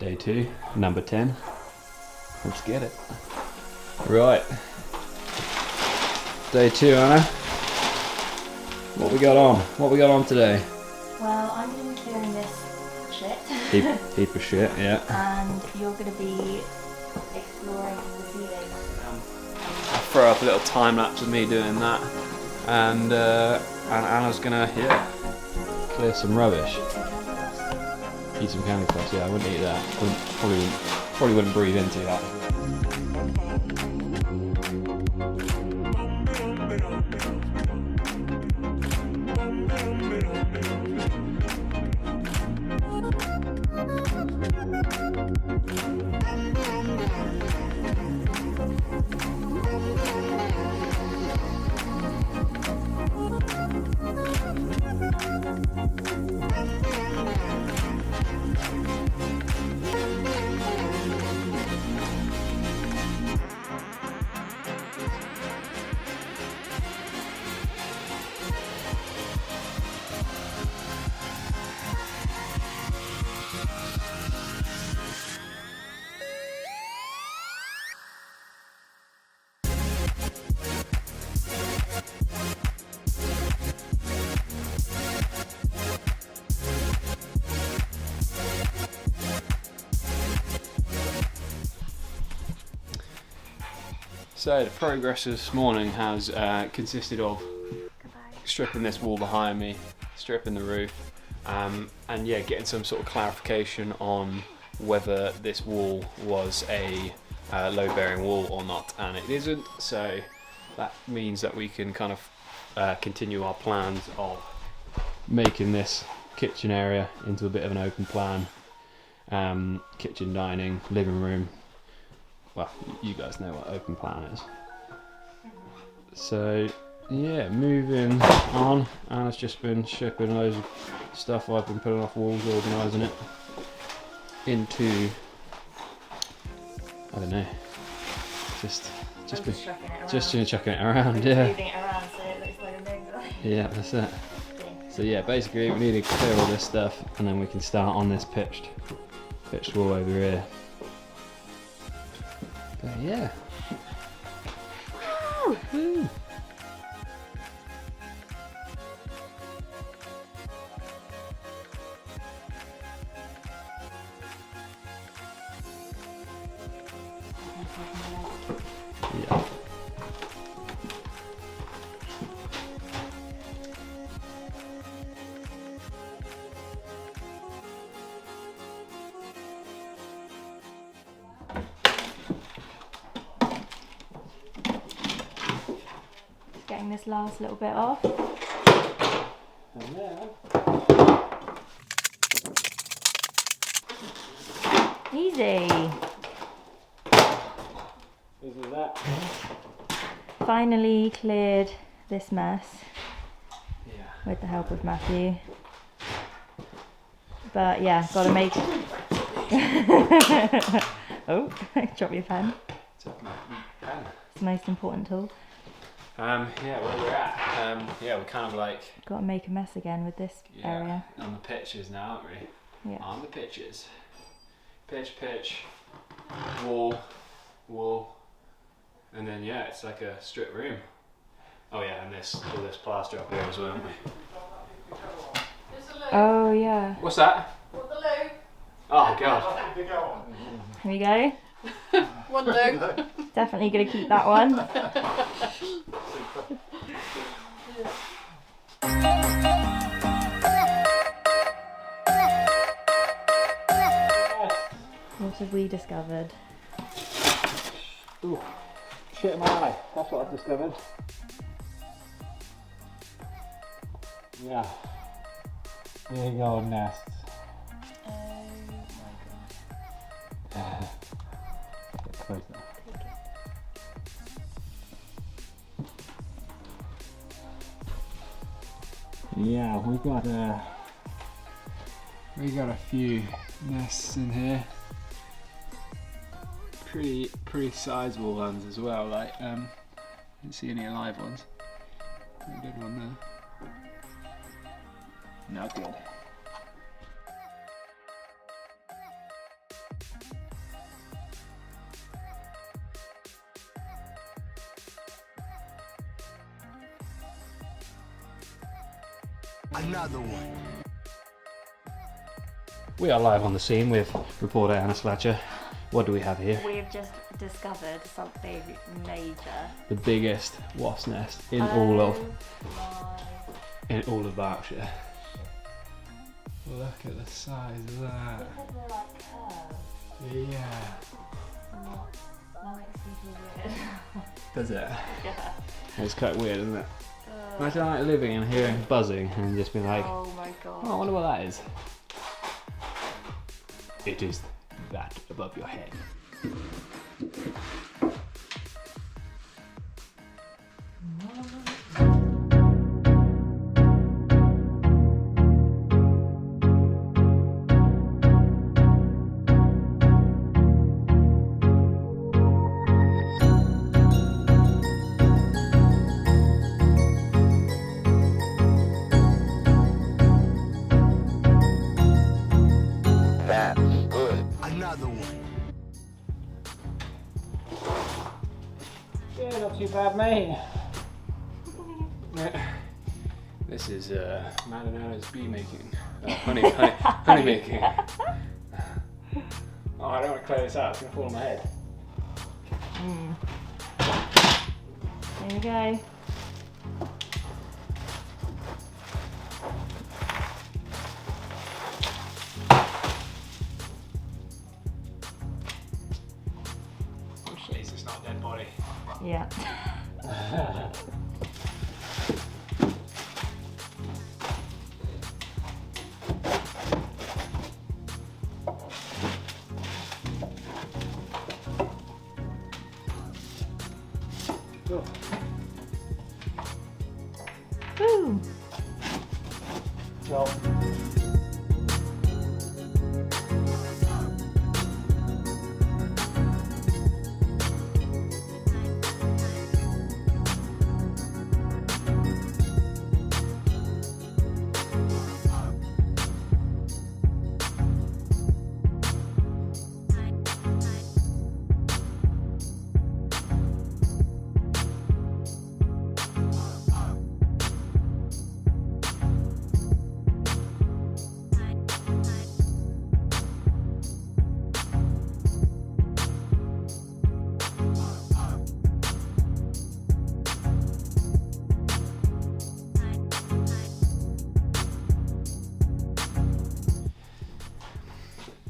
Day 2, number 10. Let's get it. Right. Day 2, Anna. What we got on? What we got on today? Well, I'm going to be clearing this shit. Heap of shit, yeah. And you're going to be exploring the ceiling. I'll throw up a little time lapse of me doing that. And Anna's gonna, clear some rubbish. Eat some candy floss, yeah, I wouldn't eat that. Probably wouldn't breathe into that. So the progress this morning has consisted of stripping this wall behind me, stripping the roof, and yeah, getting some sort of clarification on whether this wall was a load-bearing wall or not, and it isn't. So that means that we can kind of continue our plans of making this kitchen area into a bit of an open plan. Kitchen, dining, living room. Well, you guys know what open plan is. So, yeah, moving on. Anna's just been shipping loads of stuff I've been putting off walls, organising it into, I don't know, just chucking it around, yeah. Moving it around so it looks like a bingo. Yeah, that's it. So yeah, basically we need to clear all this stuff and then we can start on this pitched wall over here. But yeah. Woo! Yeah. Getting this last little bit off. And then Easy. this is that. Finally cleared this mess Yeah. with the help of Matthew. But yeah, gotta make Oh, drop your pen. It's the most important tool. Yeah, where we're at. Yeah, we're kind of like Gotta make a mess again with this area. on the pitches now, aren't we? Yeah. On the pitches. Pitch, wall, and then yeah, it's like a strip room. Oh yeah, and all this plaster up here as well, haven't we? Oh yeah. What's that? Oh god. Here we go. One loo. Definitely gonna keep that one. What have we discovered? Ooh, shit in my eye. That's what I've discovered. Yeah. Big old nests. Oh my god. Get closer. Yeah, we got a few nests in here. Pretty sizable ones as well. Like didn't see any alive ones. Pretty good one there. Not good. Another one. We are live on the scene with reporter Anna Slatcher. What do we have here? We've just discovered something major. The biggest wasp nest in all of Berkshire. Look at the size of that. Look at the like curve. Yeah. That makes me feel weird. Does it? Yeah. It's quite weird, isn't it? Imagine like living and hearing buzzing and just being like, oh my god. oh, I wonder what that is. It is that above your head. Another one. Yeah, not too bad, mate. This is man and Anna's bee making. Honey making. Oh, I don't want to clear this out, it's going to fall on my head. There we go. At least it's not a dead body. Yeah. Cool. Woo! Well.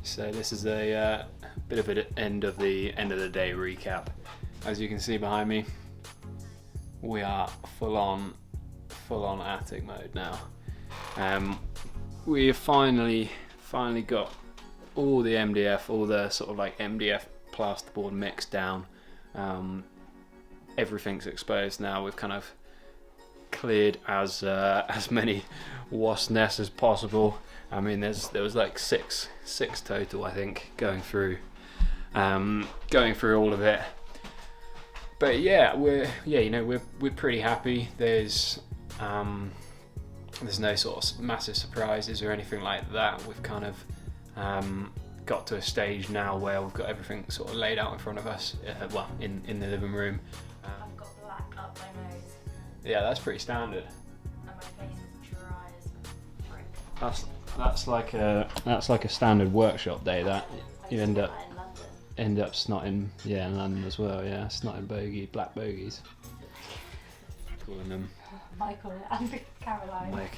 So this is a bit of an end of the day recap. As you can see behind me, we are full on attic mode now. We have finally got all the MDF, all the sort of like MDF plasterboard mixed down. Everything's exposed now. We've kind of cleared as many wasp nests as possible. I mean, there was like six total, I think, going through all of it. But yeah, we're pretty happy. There's no sort of massive surprises or anything like that. We've kind of got to a stage now where we've got everything sort of laid out in front of us. Well, in the living room. I've got black up my nose. Yeah, that's pretty standard. And my face is dry as brick. That's like a standard workshop day. That you end up snotting, yeah, in London as well. Yeah, snotting black bogies. Calling them. Michael and Caroline.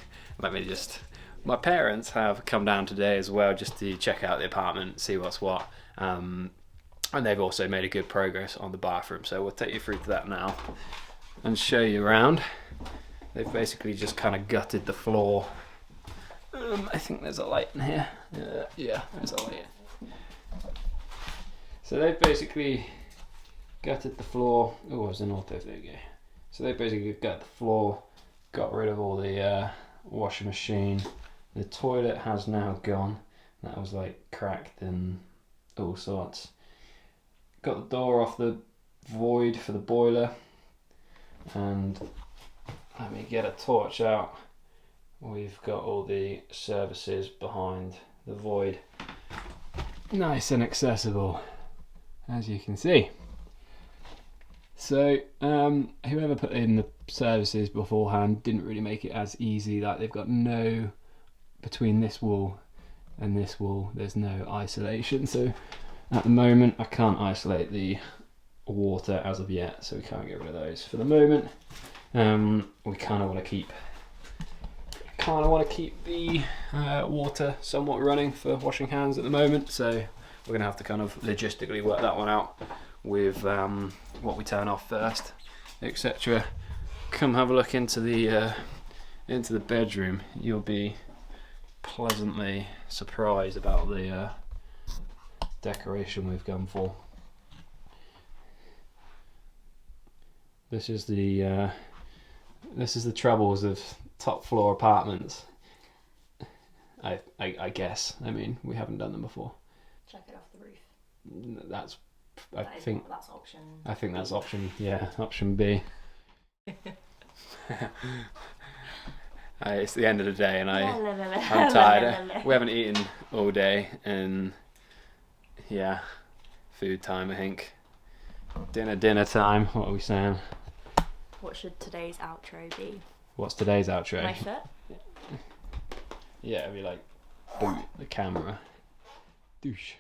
My parents have come down today as well just to check out the apartment, see what's what. And they've also made a good progress on the bathroom. So we'll take you through to that now and show you around. They've basically just kind of gutted the floor. I think there's a light in here. Yeah, there's a light. So they've basically gutted the floor. Oh, there's an auto, there you go. So they basically gutted the floor, got rid of all the washing machine. The toilet has now gone. That was like cracked and all sorts. Got the door off the void for the boiler. And let me get a torch out. We've got all the services behind the void. Nice and accessible, as you can see. So whoever put in the services beforehand didn't really make it as easy. Like they've got no, between this wall and this wall, there's no isolation. So at the moment I can't isolate the water as of yet, so we can't get rid of those for the moment. We kind of want to keep the water somewhat running for washing hands at the moment, so we're going to have to kind of logistically work that one out with what we turn off first, etc. Come have a look into the bedroom. You'll be pleasantly surprised about the decoration we've gone for. This is the troubles of top floor apartments. I guess. I mean, we haven't done them before. Check it off the roof. That's option. I think that's option. Yeah, option B. It's the end of the day, and I'm tired. We haven't eaten all day, and yeah, food time. I think dinner time. What are we saying? What should today's outro be? What's today's outro? My foot? Yeah, it'd be like boot the camera. Douche.